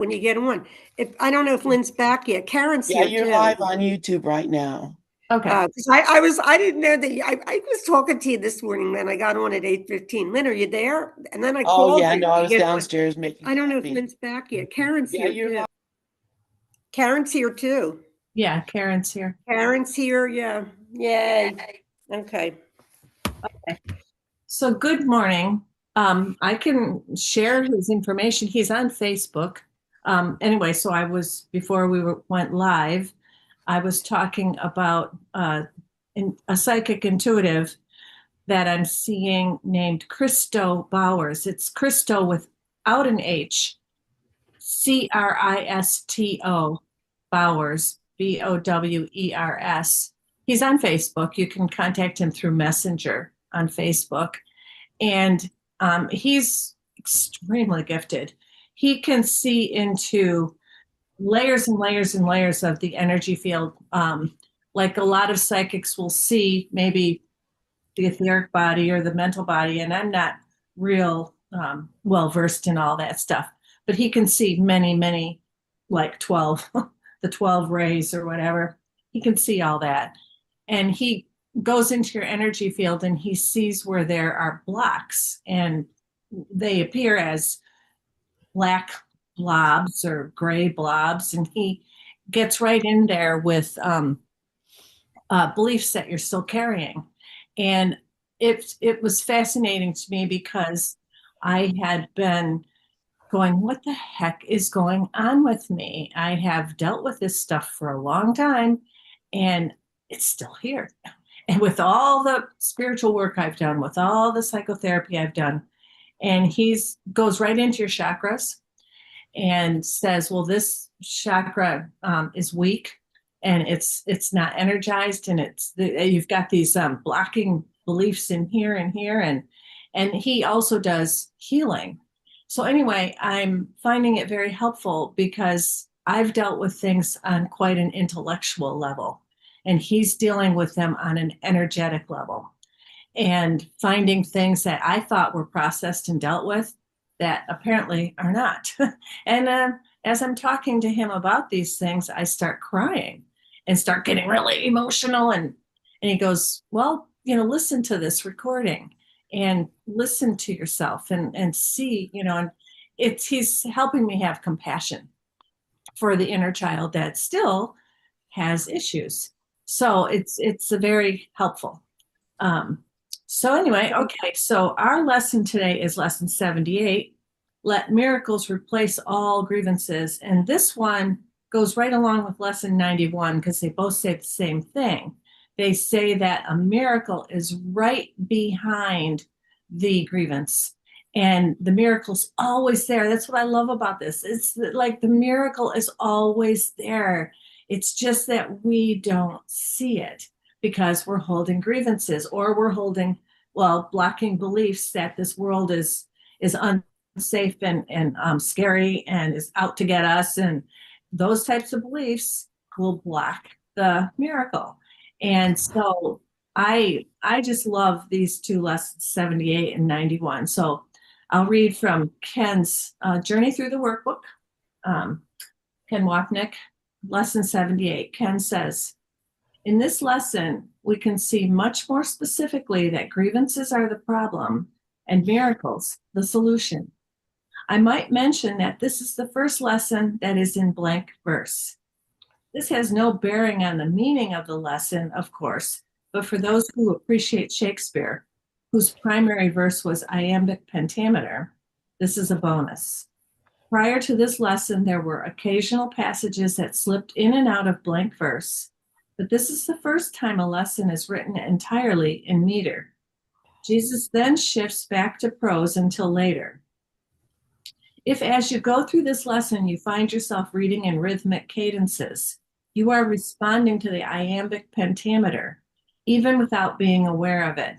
when you get on. If I don't know if Lynn's back yet. Karen's Yeah, here you're too. live on YouTube right now. Okay. 'Cause I didn't know that I was talking to you this morning. Then I got on at 8:15. Lynn, are you there? And then I Oh called yeah, you. no, I You was get on. downstairs making I don't know if coffee. Lynn's back yet. Karen's Yeah, here you're too. live. Karen's here too. Yeah, Karen's here. Karen's here. Yeah. Yay. Okay. So good morning. I can share his information. He's on Facebook. Anyway, so before we went live, I was talking about a psychic intuitive that I'm seeing named Christo Bowers. It's Christo without an H, Cristo Bowers, Bowers. He's on Facebook. You can contact him through Messenger on Facebook. And he's extremely gifted. He can see into layers and layers and layers of the energy field. Like a lot of psychics will see maybe the etheric body or the mental body, and I'm not real well versed in all that stuff, but he can see many, many, like 12, the 12 rays or whatever. He can see all that. And he goes into your energy field and he sees where there are blocks, and they appear as black blobs or gray blobs. And he gets right in there with beliefs that you're still carrying. And it was fascinating to me because I had been going, what the heck is going on with me? I have dealt with this stuff for a long time and it's still here. And with all the spiritual work I've done, with all the psychotherapy I've done, and he's goes right into your chakras and says, well, this chakra is weak and it's not energized, and you've got these blocking beliefs in here and here, and he also does healing. So anyway, I'm finding it very helpful because I've dealt with things on quite an intellectual level, and he's dealing with them on an energetic level and finding things that I thought were processed and dealt with that apparently are not. And as I'm talking to him about these things, I start crying and start getting really emotional. And he goes, well, listen to this recording and listen to yourself and see, and he's helping me have compassion for the inner child that still has issues. So it's a very helpful. So anyway, okay, so our lesson today is lesson 78. Let miracles replace all grievances. And this one goes right along with lesson 91 because they both say the same thing. They say that a miracle is right behind the grievance. And the miracle's always there. That's what I love about this. It's like the miracle is always there. It's just that we don't see it because we're holding grievances, or we're holding, blocking beliefs that this world is unsafe and scary and is out to get us. And those types of beliefs will block the miracle. And so I just love these two lessons, 78 and 91. So I'll read from Ken's Journey Through the Workbook. Ken Wapnick, lesson 78. Ken says, in this lesson, we can see much more specifically that grievances are the problem and miracles the solution. I might mention that this is the first lesson that is in blank verse. This has no bearing on the meaning of the lesson, of course, but for those who appreciate Shakespeare, whose primary verse was iambic pentameter, this is a bonus. Prior to this lesson, there were occasional passages that slipped in and out of blank verse, but this is the first time a lesson is written entirely in meter. Jesus then shifts back to prose until later. If as you go through this lesson, you find yourself reading in rhythmic cadences, you are responding to the iambic pentameter, even without being aware of it.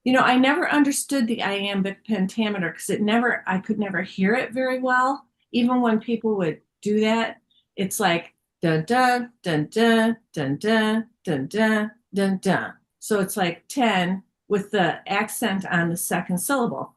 I never understood the iambic pentameter because I could never hear it very well. Even when people would do that, it's like dun dun dun dun dun dun dun dun dun dun. So it's like 10 with the accent on the second syllable.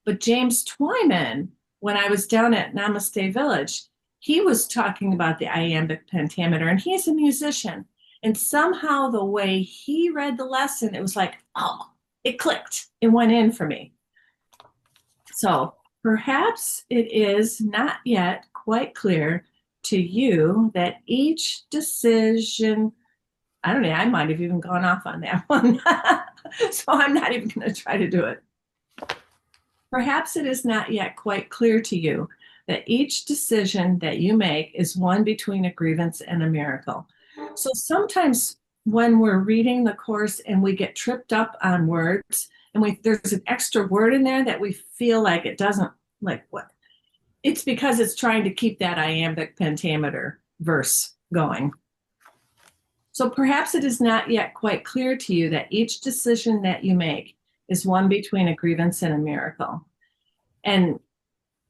But James Twyman, when I was down at Namaste Village, he was talking about the iambic pentameter, and he's a musician. And somehow the way he read the lesson, it was like, oh, it clicked. It went in for me. So perhaps it is not yet quite clear to you that each decision, I don't know, I might have even gone off on that one. So I'm not even going to try to do it. Perhaps it is not yet quite clear to you that each decision that you make is one between a grievance and a miracle. So sometimes when we're reading the course and we get tripped up on words, and there's an extra word in there that we feel like it doesn't, like what? It's because it's trying to keep that iambic pentameter verse going. So perhaps it is not yet quite clear to you that each decision that you make is one between a grievance and a miracle. And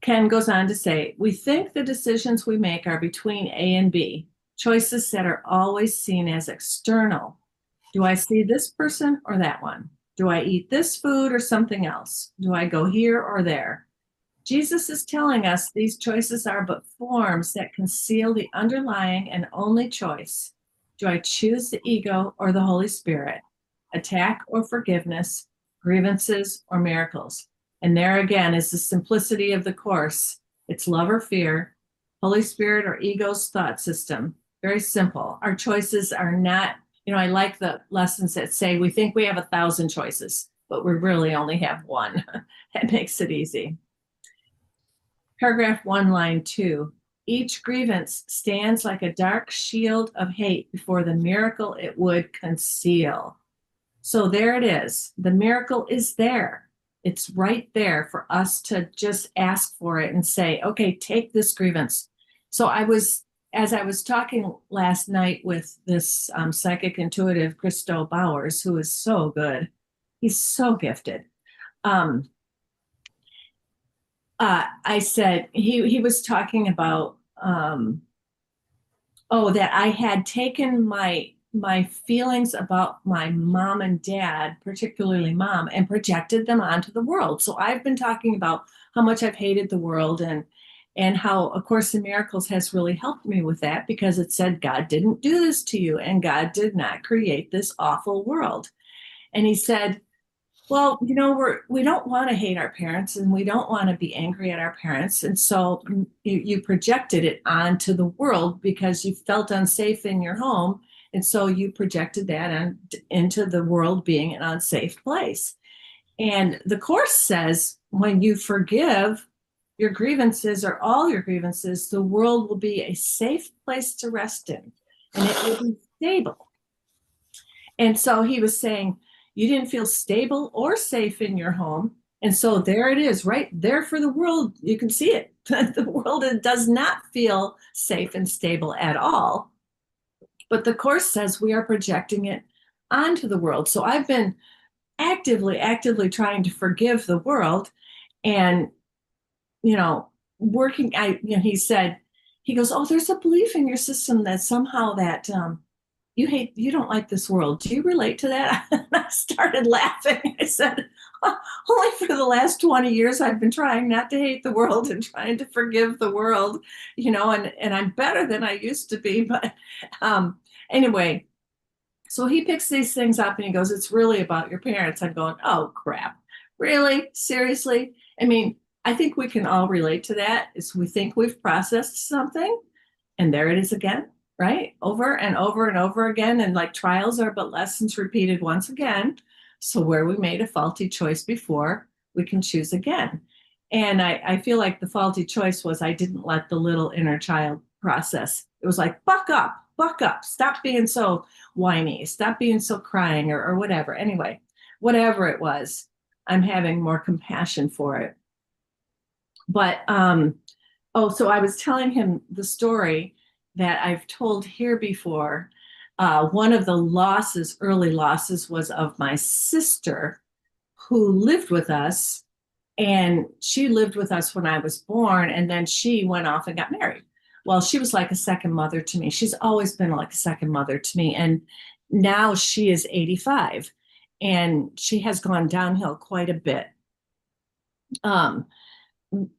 Ken goes on to say, we think the decisions we make are between A and B, choices that are always seen as external. Do I see this person or that one? Do I eat this food or something else? Do I go here or there? Jesus is telling us these choices are but forms that conceal the underlying and only choice. Do I choose the ego or the Holy Spirit? Attack or forgiveness? Grievances or miracles? And there again is the simplicity of the course. It's love or fear, Holy Spirit or ego's thought system. Very simple. Our choices are not, I like the lessons that say we think we have 1,000 choices, but we really only have one. That makes it easy. Paragraph 1, line 2. Each grievance stands like a dark shield of hate before the miracle it would conceal. So there it is. The miracle is there. It's right there for us to just ask for it and say, okay, take this grievance. So as I was talking last night with this psychic intuitive, Christo Bowers, who is so good. He's so gifted. I said, he was talking about, that I had taken my feelings about my mom and dad, particularly mom, and projected them onto the world. So I've been talking about how much I've hated the world and how A Course in Miracles has really helped me with that, because it said God didn't do this to you and God did not create this awful world. And he said, well, we don't want to hate our parents and we don't want to be angry at our parents. And so you projected it onto the world because you felt unsafe in your home. And so you projected that into the world being an unsafe place. And the Course says when you forgive your grievances or all your grievances, the world will be a safe place to rest in and it will be stable. And so he was saying, you didn't feel stable or safe in your home. And so there it is, right there for the world. You can see it. The world does not feel safe and stable at all. But the Course says we are projecting it onto the world. So I've been actively trying to forgive the world and, working. He said, he goes, oh, there's a belief in your system that somehow that, you don't like this world. Do you relate to that? I started laughing. I said, only for the last 20 years, I've been trying not to hate the world and trying to forgive the world, and I'm better than I used to be. But anyway, so he picks these things up and he goes, it's really about your parents. I'm going, oh, crap. Really? Seriously? I mean, I think we can all relate to that. Is we think we've processed something and there it is again. Right? Over and over and over again. And like trials are but lessons repeated once again. So where we made a faulty choice before, we can choose again. And I feel like the faulty choice was I didn't let the little inner child process. It was like, buck up, stop being so whiny, stop being so crying or whatever. Anyway, whatever it was, I'm having more compassion for it. But, so I was telling him the story that I've told here before. One of the early losses was of my sister who lived with us, and she lived with us when I was born, and then she went off and got married. Well, she was like a second mother to me. She's always been like a second mother to me, and now she is 85, and she has gone downhill quite a bit.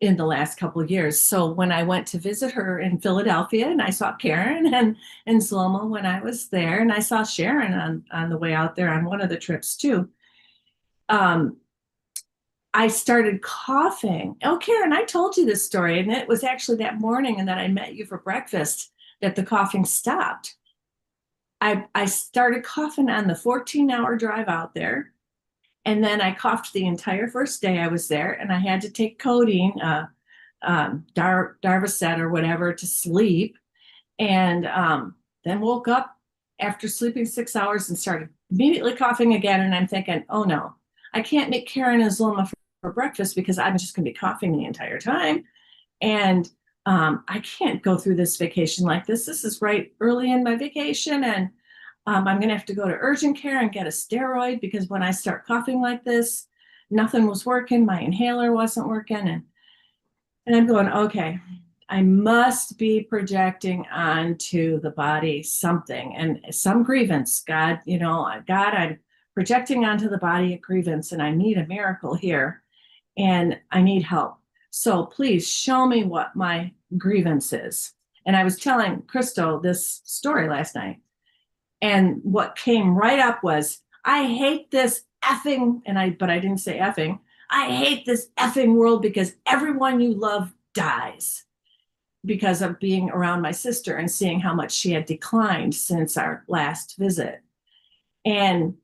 in the last couple of years. So when I went to visit her in Philadelphia, and I saw Karen and Zloma when I was there, and I saw Sharon on the way out there on one of the trips too. I started coughing. Oh, Karen, I told you this story, and it was actually that morning, and then I met you for breakfast that the coughing stopped. I started coughing on the 14-hour drive out there. And then I coughed the entire first day I was there, and I had to take codeine, Darvocet or whatever, to sleep. And then woke up after sleeping 6 hours and started immediately coughing again. And I'm thinking, oh no, I can't make Karen and Zulma for breakfast because I'm just going to be coughing the entire time. And I can't go through this vacation like this. This is right early in my vacation. And I'm going to have to go to urgent care and get a steroid because when I start coughing like this, nothing was working. My inhaler wasn't working. And I'm going, okay, I must be projecting onto the body something and some grievance. God, God, I'm projecting onto the body a grievance and I need a miracle here and I need help. So please show me what my grievance is. And I was telling Christo this story last night. And what came right up was, I hate this effing, but I didn't say effing. I hate this effing world because everyone you love dies because of being around my sister and seeing how much she had declined since our last visit. And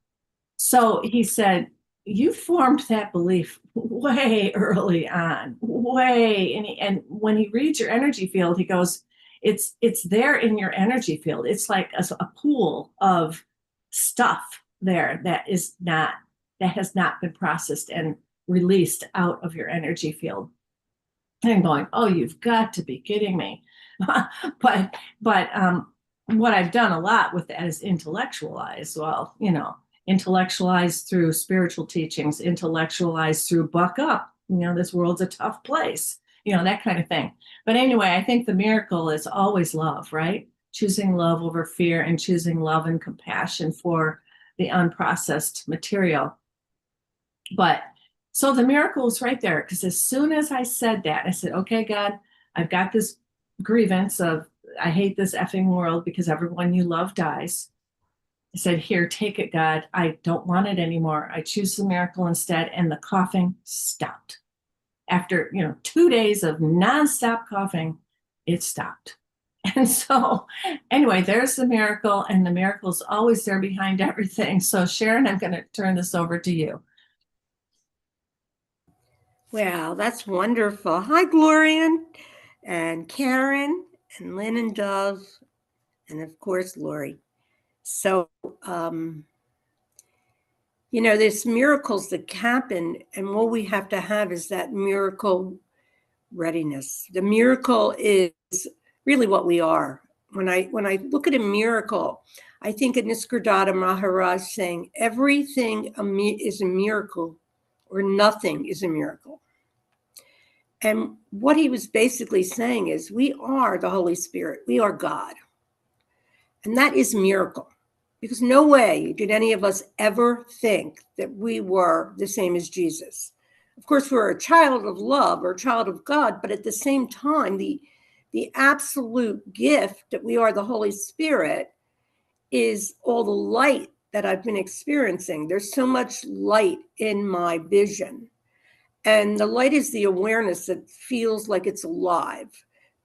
so he said, you formed that belief way early on, way. And when he reads your energy field, he goes, it's there in your energy field. It's like a pool of stuff there that has not been processed and released out of your energy field. And I'm going, oh, you've got to be kidding me. but what I've done a lot with that is intellectualize. Well, intellectualize through spiritual teachings, intellectualize through buck up. This world's a tough place, that kind of thing. But anyway, I think the miracle is always love, right? Choosing love over fear and choosing love and compassion for the unprocessed material. But so the miracle is right there, because as soon as I said that, I said, okay, God, I've got this grievance of, I hate this effing world because everyone you love dies. I said, here, take it, God. I don't want it anymore. I choose the miracle instead. And the coughing stopped. After, 2 days of nonstop coughing, it stopped. And so anyway, there's the miracle, and the miracle is always there behind everything. So Sharon, I'm going to turn this over to you. Wow, that's wonderful. Hi, Gloria and Karen and Lynn and Dove, and of course, Lori. So, there's miracles that happen, and what we have to have is that miracle readiness. The miracle is really what we are. When I look at a miracle, I think of Nisargadatta Maharaj saying, everything is a miracle or nothing is a miracle. And what he was basically saying is, we are the Holy Spirit. We are God. And that is a miracle. Because no way did any of us ever think that we were the same as Jesus. Of course, we're a child of love or a child of God, but at the same time, the absolute gift that we are the Holy Spirit is all the light that I've been experiencing. There's so much light in my vision. And the light is the awareness that feels like it's alive.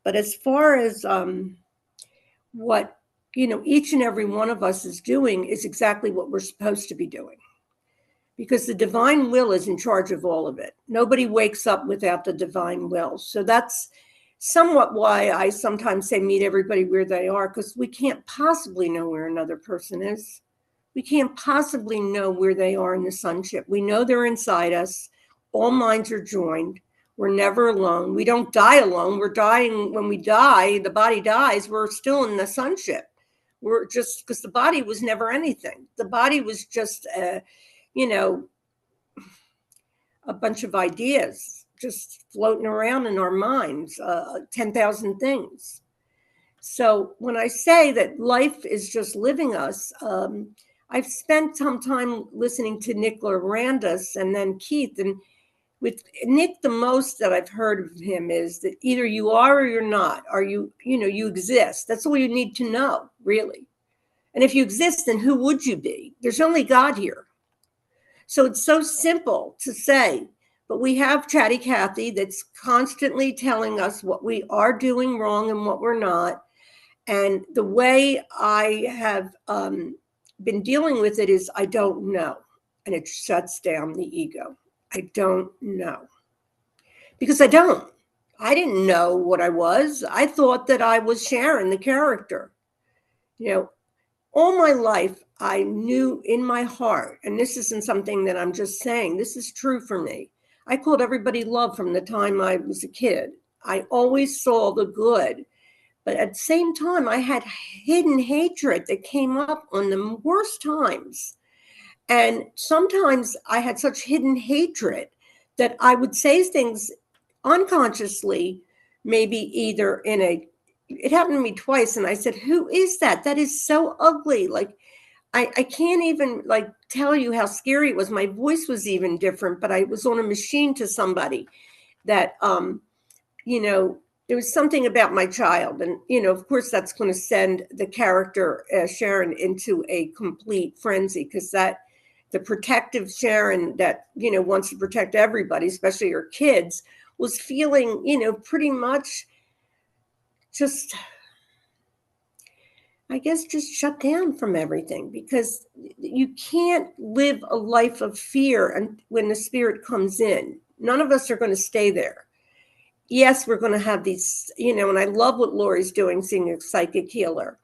But as far as what each and every one of us is doing is exactly what we're supposed to be doing. Because the divine will is in charge of all of it. Nobody wakes up without the divine will. So that's somewhat why I sometimes say meet everybody where they are, because we can't possibly know where another person is. We can't possibly know where they are in the sonship. We know they're inside us. All minds are joined. We're never alone. We don't die alone. We're dying when we die. The body dies. We're still in the sonship. We're just, because the body was never anything. The body was just, a bunch of ideas just floating around in our minds, 10,000 things. So when I say that life is just living us, I've spent some time listening to Nicola Randus and then Keith, and with Nick, the most that I've heard of him is that either you are or you're not. Are you, you exist. That's all you need to know, really. And if you exist, then who would you be? There's only God here. So it's so simple to say, but we have Chatty Cathy that's constantly telling us what we are doing wrong and what we're not. And the way I have been dealing with it is I don't know. And it shuts down the ego. I don't know. Because I don't. I didn't know what I was. I thought that I was Sharon, the character. All my life, I knew in my heart, and this isn't something that I'm just saying, this is true for me. I called everybody love from the time I was a kid. I always saw the good. But at the same time, I had hidden hatred that came up on the worst times. And sometimes I had such hidden hatred that I would say things unconsciously, maybe either it happened to me twice. And I said, who is that? That is so ugly. Like, I can't even tell you how scary it was. My voice was even different, but I was on a machine to somebody that, there was something about my child. And, of course, that's going to send the character Sharon into a complete frenzy, because the protective Sharon that, wants to protect everybody, especially her kids, was feeling, pretty much just, I guess, just shut down from everything, because you can't live a life of fear. And when the spirit comes in, none of us are going to stay there. Yes, we're going to have these, and I love what Lori's doing, seeing a psychic healer.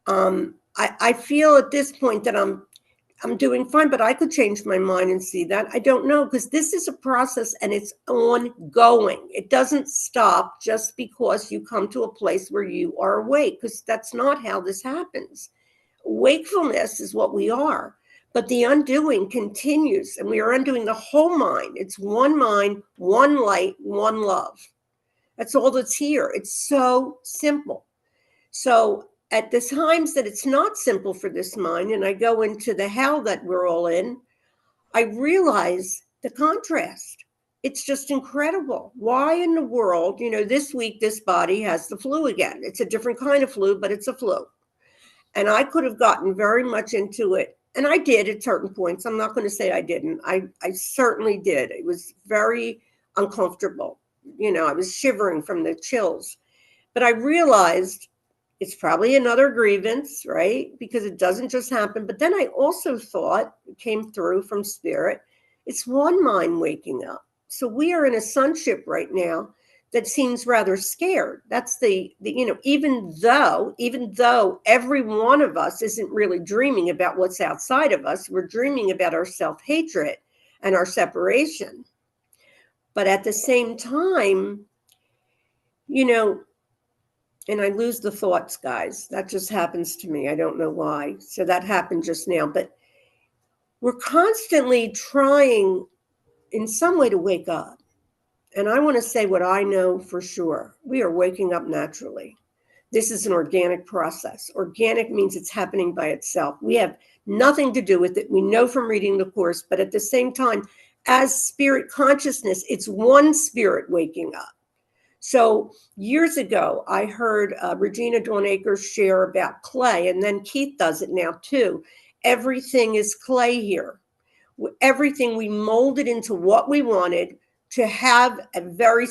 I feel at this point that I'm doing fine, but I could change my mind and see that. I don't know, because this is a process and it's ongoing. It doesn't stop just because you come to a place where you are awake, because that's not how this happens. Wakefulness is what we are, but the undoing continues, and we are undoing the whole mind. It's one mind, one light, one love. That's all that's here. It's so simple. So at the times that it's not simple for this mind, and I go into the hell that we're all in, I realize the contrast. It's just incredible. Why in the world, this week, this body has the flu again. It's a different kind of flu, but it's a flu. And I could have gotten very much into it. And I did at certain points. I'm not going to say I didn't. I certainly did. It was very uncomfortable. I was shivering from the chills. But I realized it's probably another grievance, right? Because it doesn't just happen. But then I also thought, it came through from spirit, it's one mind waking up. So we are in a sonship right now that seems rather scared. That's the even though every one of us isn't really dreaming about what's outside of us, we're dreaming about our self-hatred and our separation. But at the same time, and I lose the thoughts, guys. That just happens to me. I don't know why. So that happened just now. But we're constantly trying in some way to wake up. And I want to say what I know for sure. We are waking up naturally. This is an organic process. Organic means it's happening by itself. We have nothing to do with it. We know from reading the Course. But at the same time, as spirit consciousness, it's one spirit waking up. So years ago, I heard Regina Dawn Akers share about clay, and then Keith does it now too. Everything is clay here. Everything we molded into what we wanted to have a very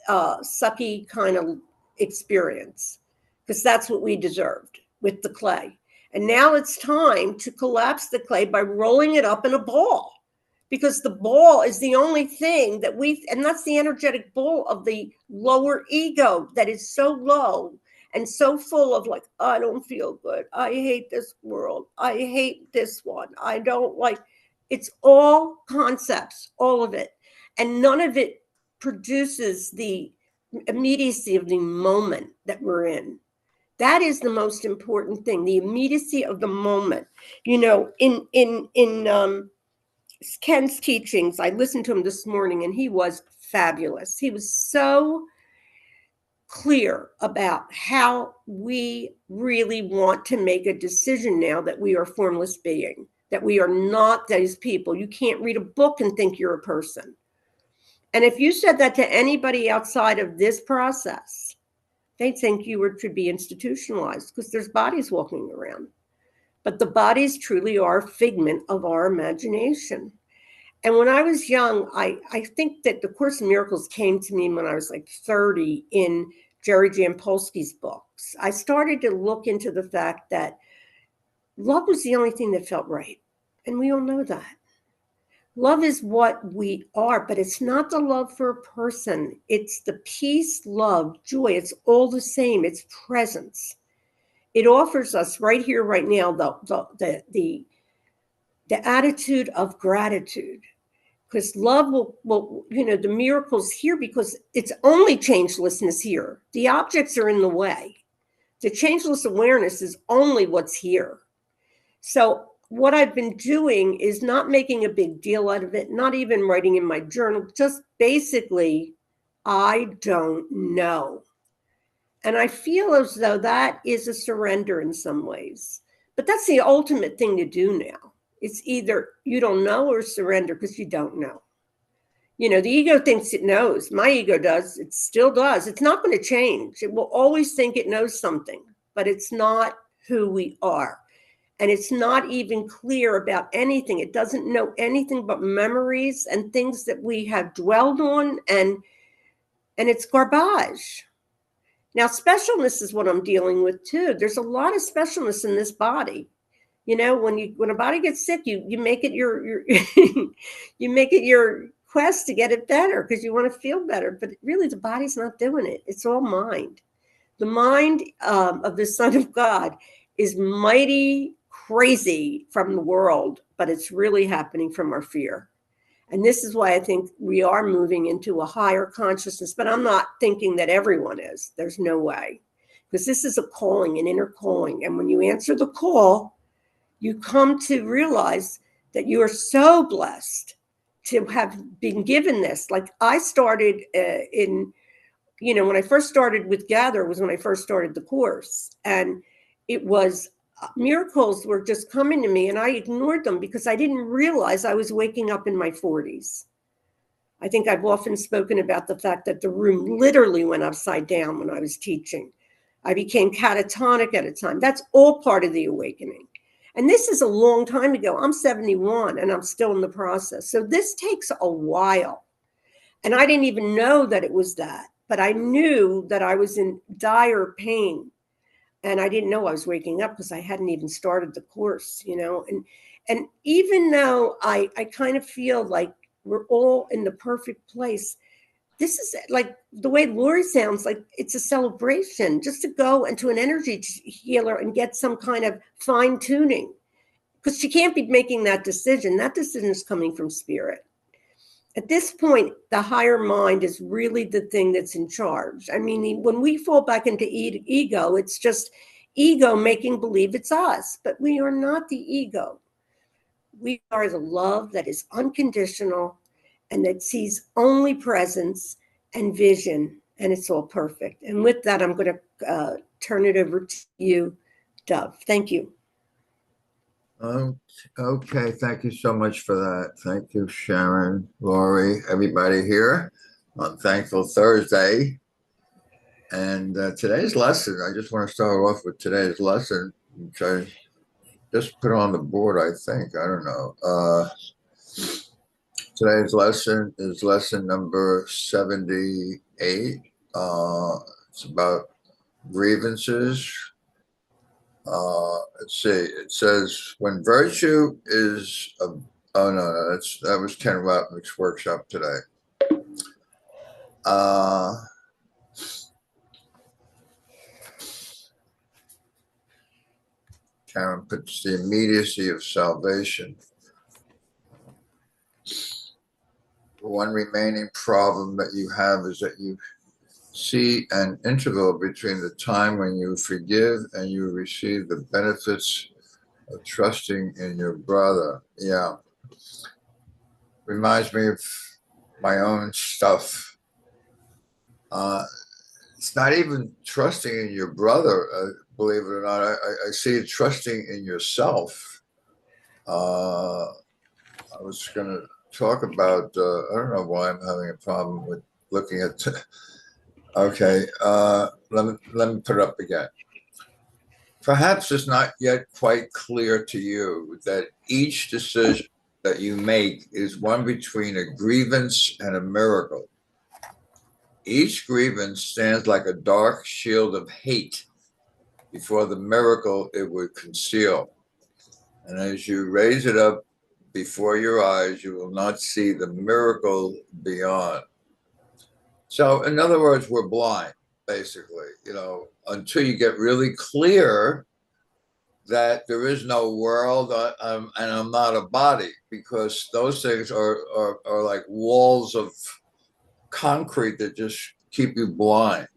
sucky kind of experience, because that's what we deserved with the clay. And now it's time to collapse the clay by rolling it up in a ball, because the ball is the only thing that and that's the energetic ball of the lower ego that is so low and so full of I don't feel good. I hate this world. I hate this one. I don't like. It's all concepts, all of it. And none of it produces the immediacy of the moment that we're in. That is the most important thing, the immediacy of the moment. In Ken's teachings, I listened to him this morning, and he was fabulous. He was so clear about how we really want to make a decision now that we are formless being, that we are not those people. You can't read a book and think you're a person. And if you said that to anybody outside of this process, they'd think you were to be institutionalized because there's bodies walking around. But the bodies truly are a figment of our imagination. And when I was young, I think that the Course in Miracles came to me when I was like 30 in Jerry Jampolsky's books. I started to look into the fact that love was the only thing that felt right. And we all know that. Love is what we are, but it's not the love for a person. It's the peace, love, joy. It's all the same. It's presence. It offers us right here, right now, the attitude of gratitude. Because love will, the miracle's here because it's only changelessness here. The objects are in the way. The changeless awareness is only what's here. So what I've been doing is not making a big deal out of it, not even writing in my journal, just basically, I don't know. And I feel as though that is a surrender in some ways. But that's the ultimate thing to do now. It's either you don't know or surrender because you don't know. The ego thinks it knows. My ego does. It still does. It's not going to change. It will always think it knows something, but it's not who we are. And it's not even clear about anything. It doesn't know anything but memories and things that we have dwelled on, and it's garbage. Now, specialness is what I'm dealing with too. There's a lot of specialness in this body. When a body gets sick, you make it your you make it your quest to get it better because you want to feel better. But really, the body's not doing it. It's all mind. The mind of the Son of God is mighty crazy from the world, but it's really happening from our fear. And this is why I think we are moving into a higher consciousness, but I'm not thinking that everyone is. There's no way. Because this is a calling, an inner calling. And when you answer the call, you come to realize that you are so blessed to have been given this. Like I started when I first started with Gather was when I first started the course. And it was miracles were just coming to me and I ignored them because I didn't realize I was waking up in my 40s. I think I've often spoken about the fact that the room literally went upside down when I was teaching. I became catatonic at a time. That's all part of the awakening. And this is a long time ago. I'm 71 and I'm still in the process. So this takes a while. And I didn't even know that it was that. But I knew that I was in dire pain. And I didn't know I was waking up because I hadn't even started the course, And even though I kind of feel like we're all in the perfect place, this is like the way Lori sounds like it's a celebration just to go into an energy healer and get some kind of fine tuning. Because she can't be making that decision. That decision is coming from spirit. At this point, the higher mind is really the thing that's in charge. I mean, when we fall back into ego, it's just ego making believe it's us, but we are not the ego. We are the love that is unconditional and that sees only presence and vision, and it's all perfect. And with that, I'm going to turn it over to you, Dove. Thank you. Okay, thank you so much for that. Thank you, Sharon, Lori, everybody here on Thankful Thursday. And today's lesson, I just want to start off with today's lesson, which I just put on the board, I think. I don't know. Today's lesson is lesson number 78. It's about grievances. Let's see. It says when virtue is oh no, that was Ken Wapnick's workshop today. Karen puts the immediacy of salvation. The one remaining problem that you have is that you see an interval between the time when you forgive and you receive the benefits of trusting in your brother. Yeah. Reminds me of my own stuff. It's not even trusting in your brother, believe it or not. I see it trusting in yourself. I was going to talk about, I don't know why I'm having a problem with looking at, okay, let me put it up again. Perhaps it's not yet quite clear to you that each decision that you make is one between a grievance and a miracle. Each grievance stands like a dark shield of hate before the miracle it would conceal. And as you raise it up before your eyes, you will not see the miracle beyond. So, in other words, we're blind, basically, until you get really clear that there is no world and I'm not a body, because those things are like walls of concrete that just keep you blind.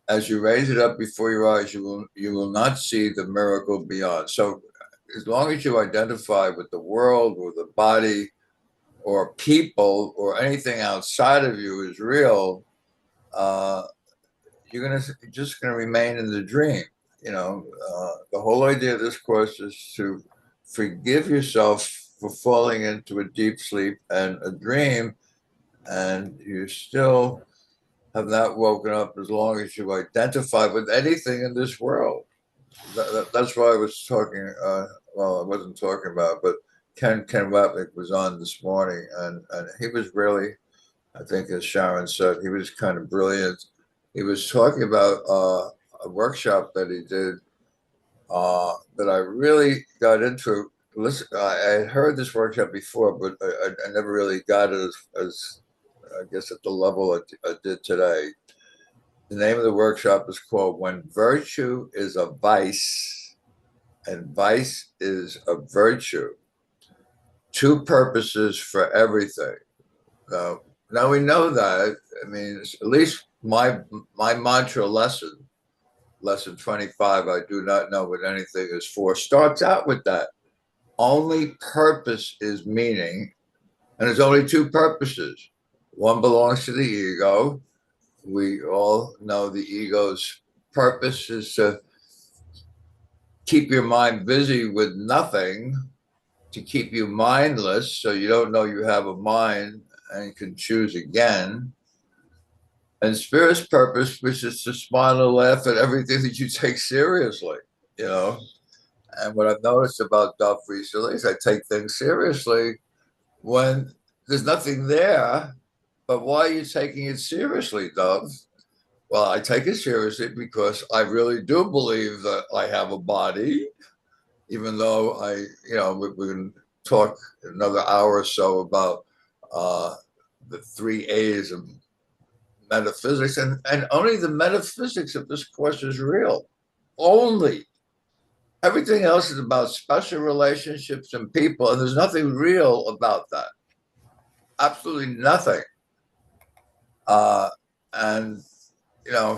As you raise it up before your eyes, you will not see the miracle beyond. So as long as you identify with the world or the body or people or anything outside of you is real, you're just gonna remain in the dream. The whole idea of this course is to forgive yourself for falling into a deep sleep and a dream, and you still have not woken up as long as you identify with anything in this world. That's why I was talking. Well, I wasn't talking about, but Ken Wapnick was on this morning, and he was really, I think, as Sharon said, he was kind of brilliant. He was talking about a workshop that he did that I really got into. Listen, I had heard this workshop before, but I never really got it as I guess at the level I did today. The name of the workshop is called "When Virtue is a Vice and Vice is a Virtue. Two purposes for everything." Now we know that. I mean, at least my mantra lesson 25, I do not know what anything is for, starts out with that. Only purpose is meaning, and there's only two purposes. One belongs to the ego. We all know the ego's purpose is to keep your mind busy with nothing, to keep you mindless so you don't know you have a mind and can choose again. And spirit's purpose, which is to smile and laugh at everything that you take seriously, And what I've noticed about Duff recently is I take things seriously when there's nothing there. But why are you taking it seriously, Dove? Well, I take it seriously because I really do believe that I have a body, even though we can talk another hour or so about the 3 A's of metaphysics, and only the metaphysics of this course is real. Only. Everything else is about special relationships and people, and there's nothing real about that. Absolutely nothing. And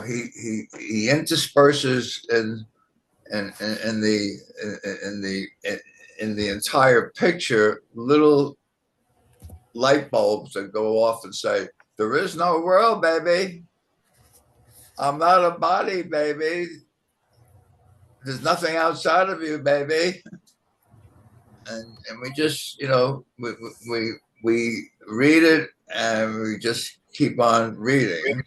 he intersperses in the entire picture little light bulbs that go off and say, "There is no world, baby. I'm not a body, baby. There's nothing outside of you, baby." And we just, we read it and we just keep on reading.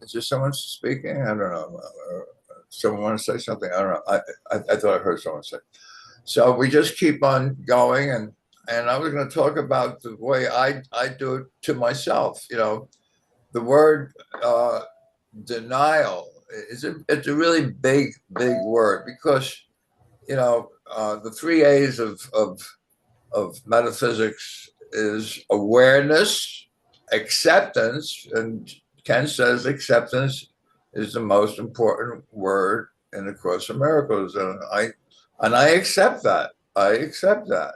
Is there someone speaking? I don't know. Someone want to say something? I don't know. I thought I heard someone say. So we just keep on going, and I was going to talk about the way I do it to myself. The word denial it's a really big word, because the 3 A's of metaphysics is awareness, acceptance, and Ken says acceptance is the most important word in the Course of Miracles, and I accept that. I accept that.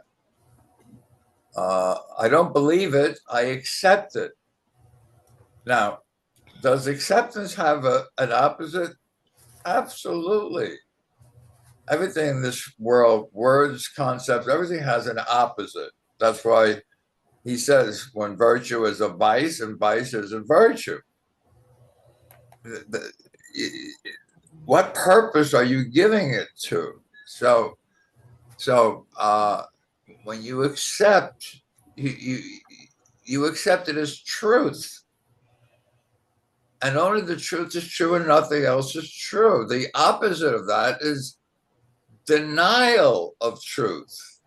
I don't believe it. I accept it. Now, does acceptance have an opposite? Absolutely. Everything in this world, words, concepts, everything has an opposite. That's why he says when virtue is a vice and vice is a virtue. What purpose are you giving it to? So, when you accept, you accept it as truth, and only the truth is true and nothing else is true. The opposite of that is denial of truth.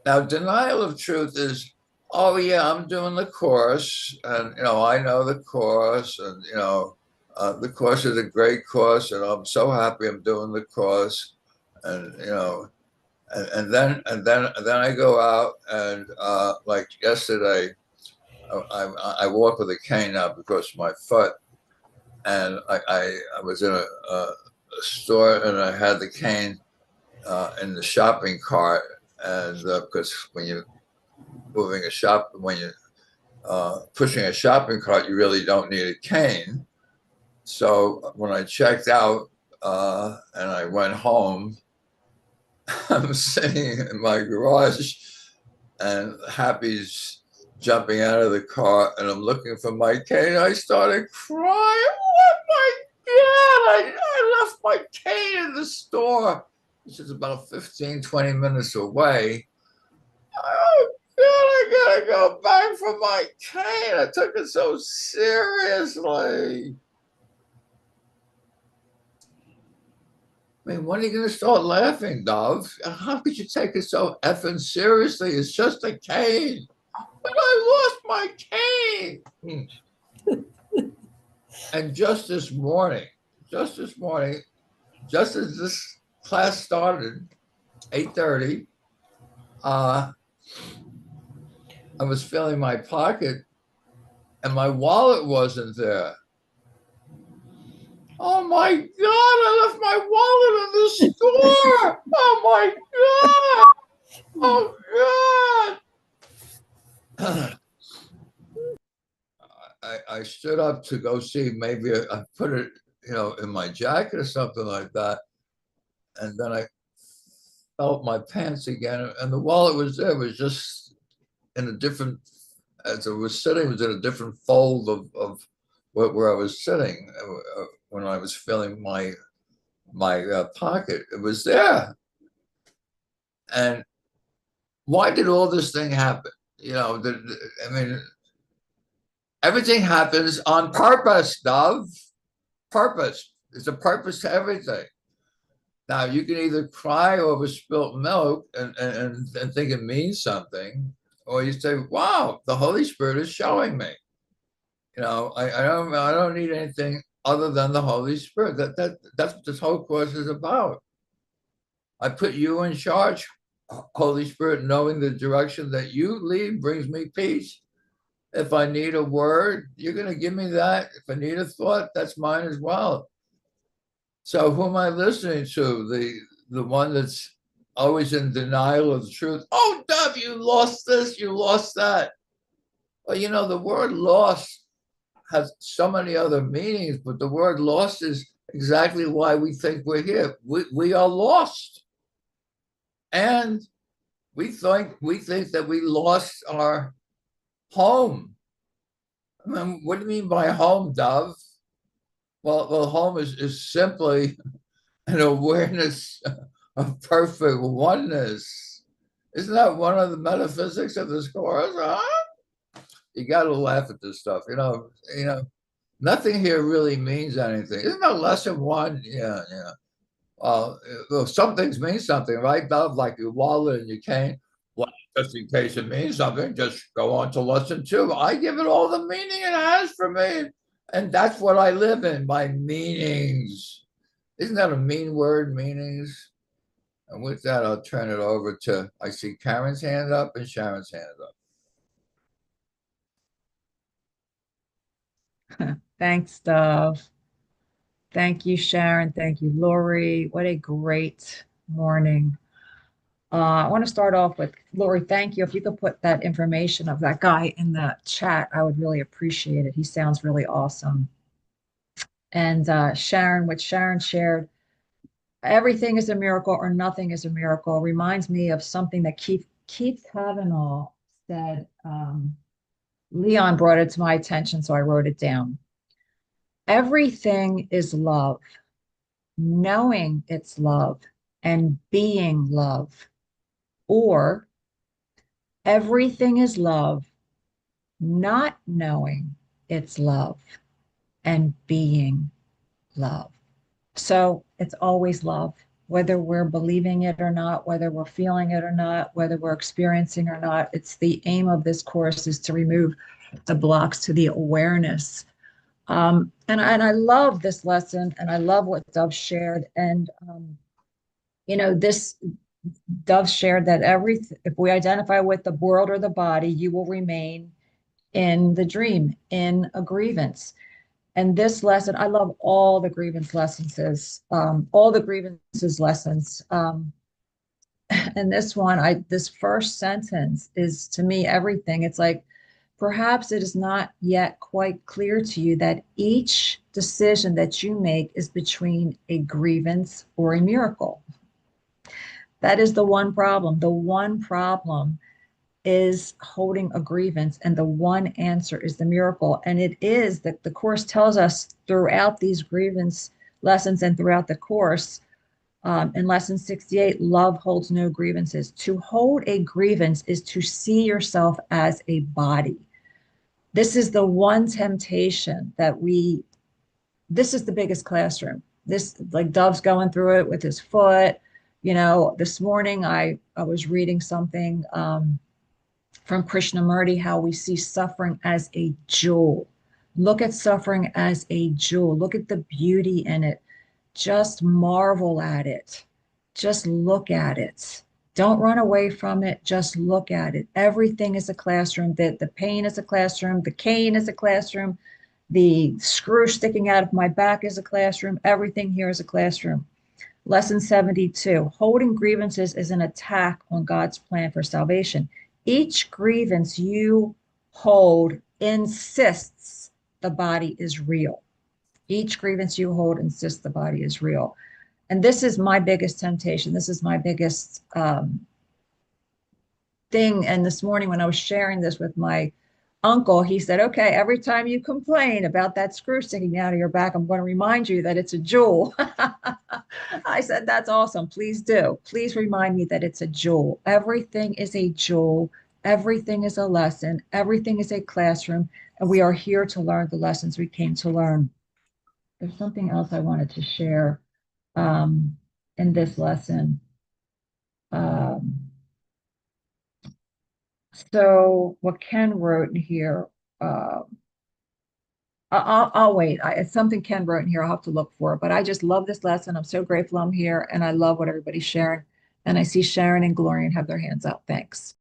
Now, denial of truth is, oh yeah, I'm doing the course, and I know the course, and the course is a great course, and I'm so happy I'm doing the course, and then I go out and like yesterday, I walk with a cane now because of my foot, and I was in a store and I had the cane in the shopping cart, and because when you're pushing a shopping cart, you really don't need a cane. So when I checked out and I went home, I'm sitting in my garage, and Happy's jumping out of the car, and I'm looking for my cane. I started crying. Oh my God, I left my cane in the store, which is about 15, 20 minutes away. Oh God, I gotta go back for my cane. I took it so seriously. I mean, when are you going to start laughing, Dove? How could you take it so effing seriously? It's just a cane. But I lost my cane. And just this morning, just as this class started, 8:30, I was feeling my pocket and my wallet wasn't there. Oh my God, I left my wallet in the store. Oh my God. Oh God. I stood up to go see, maybe I put it, in my jacket or something like that. And then I felt my pants again, and the wallet was there. It was just in a different, as I was sitting, it was in a different fold of where I was sitting when I was feeling my pocket. It was there. And why did all this thing happen? I mean, everything happens on purpose, Dove. Purpose. There's a purpose to everything. Now, you can either cry over spilt milk and think it means something, or you say, wow, the Holy Spirit is showing me. I don't need anything other than the Holy Spirit. That's what this whole course is about. I put you in charge, Holy Spirit, knowing the direction that you lead brings me peace. If I need a word, you're going to give me that. If I need a thought, that's mine as well. So who am I listening to? The one that's always in denial of the truth. Oh, Dove, you lost this, you lost that. Well, the word lost has so many other meanings, but the word lost is exactly why we think we're here. We are lost. And we think that we lost our home. I mean, what do you mean by home, Dove? Well, home is simply an awareness of perfect oneness. Isn't that one of the metaphysics of this course? Huh? You got to laugh at this stuff. Nothing here really means anything. Isn't that lesson one? Yeah. Well, some things mean something, right, Dove? Like your wallet and your cane. Well, just in case it means something, just go on to lesson two. I give it all the meaning it has for me. And that's what I live in, by meanings. Isn't that a mean word, meanings? And with that, I'll turn it over to, I see Karen's hand up and Sharon's hand up. Thanks, Dove. Thank you, Sharon. Thank you, Lori. What a great morning. I want to start off with Lori. Thank you. If you could put that information of that guy in the chat, I would really appreciate it. He sounds really awesome. And Sharon, what Sharon shared, everything is a miracle or nothing is a miracle, reminds me of something that Keith Kavanaugh said. Leon brought it to my attention, so I wrote it down. Everything is love. Knowing it's love and being love. Or everything is love, not knowing it's love and being love. So it's always love, whether we're believing it or not, whether we're feeling it or not, whether we're experiencing or not. It's the aim of this course is to remove the blocks to the awareness. And I love this lesson, and I love what Dove shared. And this Dove shared that if we identify with the world or the body, you will remain in the dream, in a grievance. And this lesson, I love all the grievance lessons, all the grievances lessons. And this one, this first sentence is to me everything. It's like, perhaps it is not yet quite clear to you that each decision that you make is between a grievance or a miracle. That is the one problem. The one problem is holding a grievance, and the one answer is the miracle. And it is that the course tells us throughout these grievance lessons and throughout the course, in lesson 68, love holds no grievances. To hold a grievance is to see yourself as a body. This is the one temptation this is the biggest classroom. This, like Dove's going through it with his foot. This morning I was reading something from Krishnamurti, how we see suffering as a jewel. Look at suffering as a jewel. Look at the beauty in it. Just marvel at it. Just look at it. Don't run away from it. Just look at it. Everything is a classroom. The pain is a classroom. The cane is a classroom. The screw sticking out of my back is a classroom. Everything here is a classroom. Lesson 72, holding grievances is an attack on God's plan for salvation. Each grievance you hold insists the body is real. Each grievance you hold insists the body is real. And this is my biggest temptation. This is my biggest thing. And this morning when I was sharing this with my uncle, he said, okay, every time you complain about that screw sticking out of your back, I'm going to remind you that it's a jewel. I said, that's awesome. Please do. Please remind me that it's a jewel. Everything is a jewel. Everything is a lesson. Everything is a classroom. And we are here to learn the lessons we came to learn. There's something else I wanted to share in this lesson. So what Ken wrote in here, I'll wait. It's something Ken wrote in here. I'll have to look for it. But I just love this lesson. I'm so grateful I'm here, and I love what everybody's sharing. And I see Sharon and Gloria have their hands up. Thanks.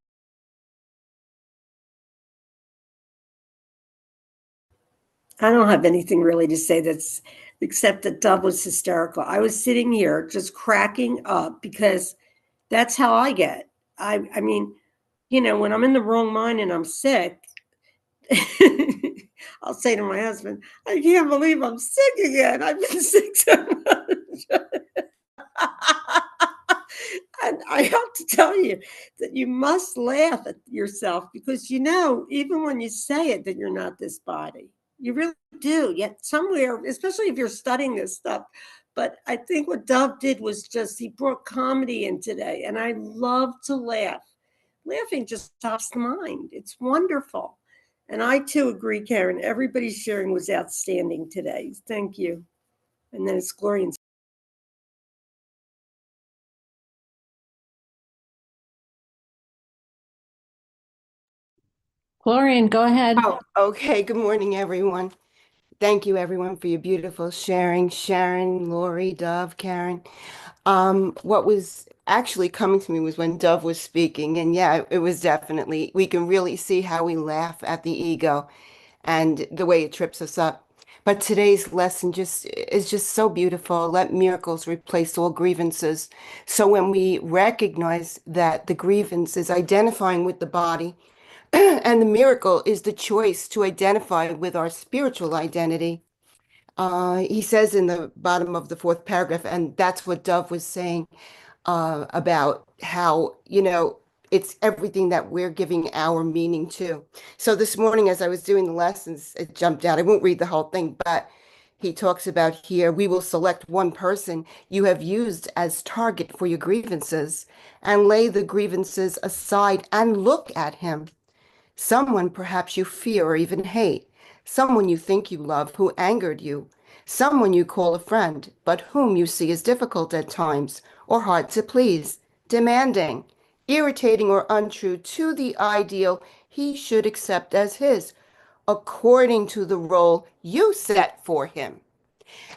I don't have anything really to say except that Dove was hysterical. I was sitting here just cracking up because that's how I get. I mean, when I'm in the wrong mind and I'm sick, I'll say to my husband, I can't believe I'm sick again. I've been sick so much. And I have to tell you that you must laugh at yourself because even when you say it, that you're not this body. You really do. Yet somewhere, especially if you're studying this stuff. But I think what Dove did was he brought comedy in today. And I love to laugh. Laughing just stops the mind. It's wonderful. And I too agree, Karen. Everybody's sharing was outstanding today. Thank you. And then it's Gloria. Glorian, go ahead. Oh, okay. Good morning, everyone. Thank you, everyone, for your beautiful sharing. Sharon, Lori, Dove, Karen. What was actually coming to me was when Dove was speaking. And yeah, it was definitely, we can really see how we laugh at the ego and the way it trips us up. But today's lesson is just so beautiful. Let miracles replace all grievances. So when we recognize that the grievance is identifying with the body, and the miracle is the choice to identify with our spiritual identity. He says in the bottom of the fourth paragraph, and that's what Dove was saying about how, it's everything that we're giving our meaning to. So this morning, as I was doing the lessons, it jumped out. I won't read the whole thing, but He talks about here, we will select one person you have used as target for your grievances and lay the grievances aside and look at him. Someone perhaps you fear or even hate, someone you think you love who angered you, someone you call a friend, but whom you see as difficult at times or hard to please, demanding, irritating or untrue to the ideal he should accept as his, according to the role you set for him.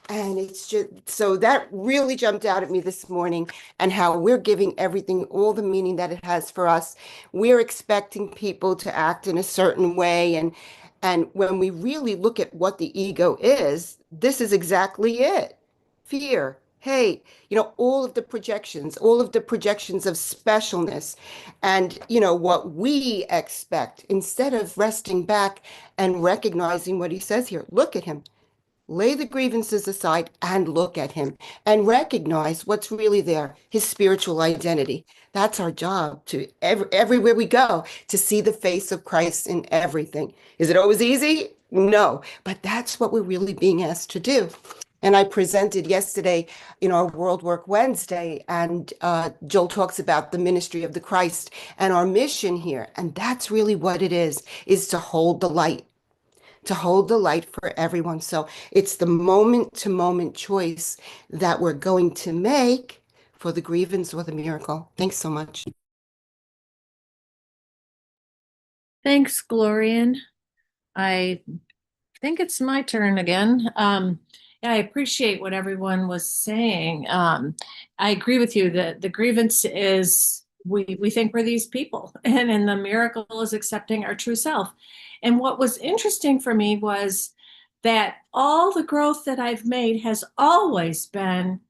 And it's just so that really jumped out at me this morning, and how we're giving everything all the meaning that it has for us. We're expecting people to act in a certain way. And when we really look at what the ego is, this is exactly it. Fear, hate, all of the projections, of specialness, and, what we expect, instead of resting back and recognizing what he says here. Look at him. Lay the grievances aside and look at him and recognize what's really there, his spiritual identity. That's our job, to everywhere we go, to see the face of Christ in everything. Is it always easy? No, but that's what we're really being asked to do. And I presented yesterday, our World Work Wednesday, and Joel talks about the ministry of the Christ and our mission here. And that's really what it is to hold the light, for everyone. So it's the moment to moment choice that we're going to make for the grievance or the miracle. Thanks so much. Thanks, Glorian. I think it's my turn again. Yeah, I appreciate what everyone was saying. I agree with you that the grievance is we think we're these people, and the miracle is accepting our true self. And what was interesting for me was that all the growth that I've made has always been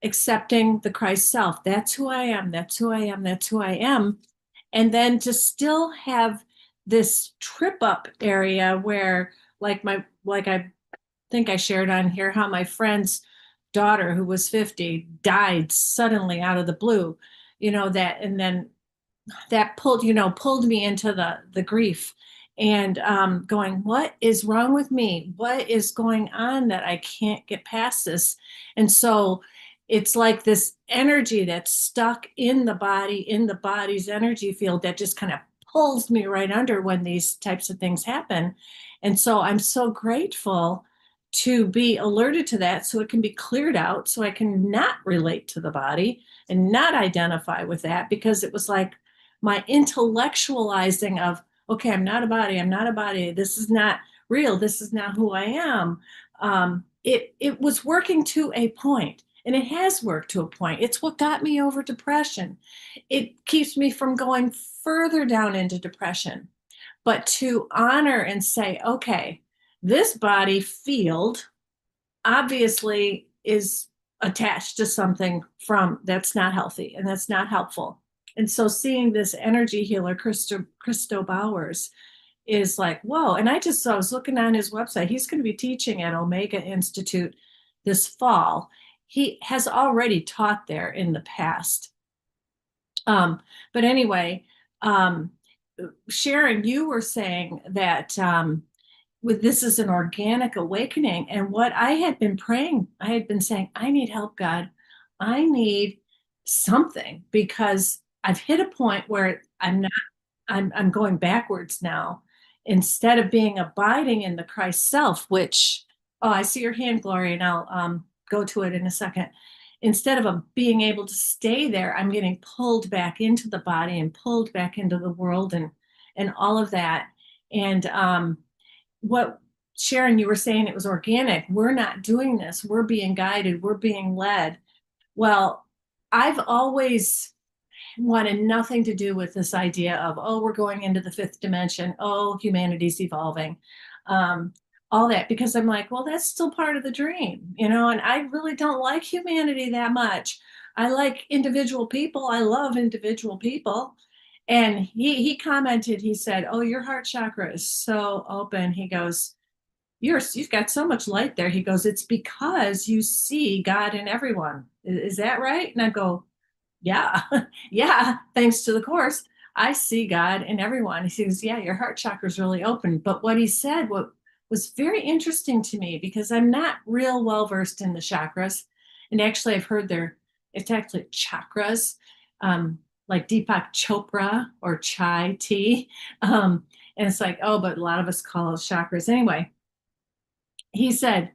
accepting the Christ self. That's who I am. That's who I am. That's who I am. And then to still have this trip up area where, like I think I shared on here, how my friend's daughter, who was 50, died suddenly out of the blue, and then that pulled me into the grief, and going, what is wrong with me? What is going on that I can't get past this? And so it's like this energy that's stuck in the body's energy field, that just kind of pulls me right under when these types of things happen. And so I'm so grateful to be alerted to that, so it can be cleared out, so I can not relate to the body and not identify with that, because it was like my intellectualizing of, okay, I'm not a body, this is not real, this is not who I am. It was working to a point, and it has worked to a point. It's what got me over depression. It keeps me from going further down into depression. But to honor and say, okay, this body field obviously is attached to something from that's not healthy and that's not helpful. And so seeing this energy healer, Christo Bowers, is like, whoa. And I was looking on his website. He's going to be teaching at Omega Institute this fall. He has already taught there in the past. But anyway, Sharon, you were saying that this is an organic awakening. And what I had been praying, I had been saying, I need help, God. I need something, because I've hit a point where I'm going backwards now. Instead of being abiding in the Christ self, which, I see your hand, Gloria, and I'll go to it in a second. Instead of being able to stay there, I'm getting pulled back into the body and pulled back into the world and all of that. And what, Sharon, you were saying it was organic. We're not doing this. We're being guided. We're being led. Well, I've always wanted nothing to do with this idea of, we're going into the fifth dimension. Humanity's evolving. All that, because I'm like, well, that's still part of the dream, and I really don't like humanity that much. I like individual people. I love individual people. And he commented, he said, your heart chakra is so open. He goes, you've got so much light there. He goes, it's because you see God in everyone. Is that right? And I go, yeah, yeah, thanks to the course, I see God in everyone. He says, yeah, your heart chakra is really open. But what he said, what was very interesting to me because I'm not real well versed in the chakras. And actually, I've heard it's actually chakras, like Deepak Chopra or chai tea. And it's like, oh, but a lot of us call it chakras. Anyway, he said,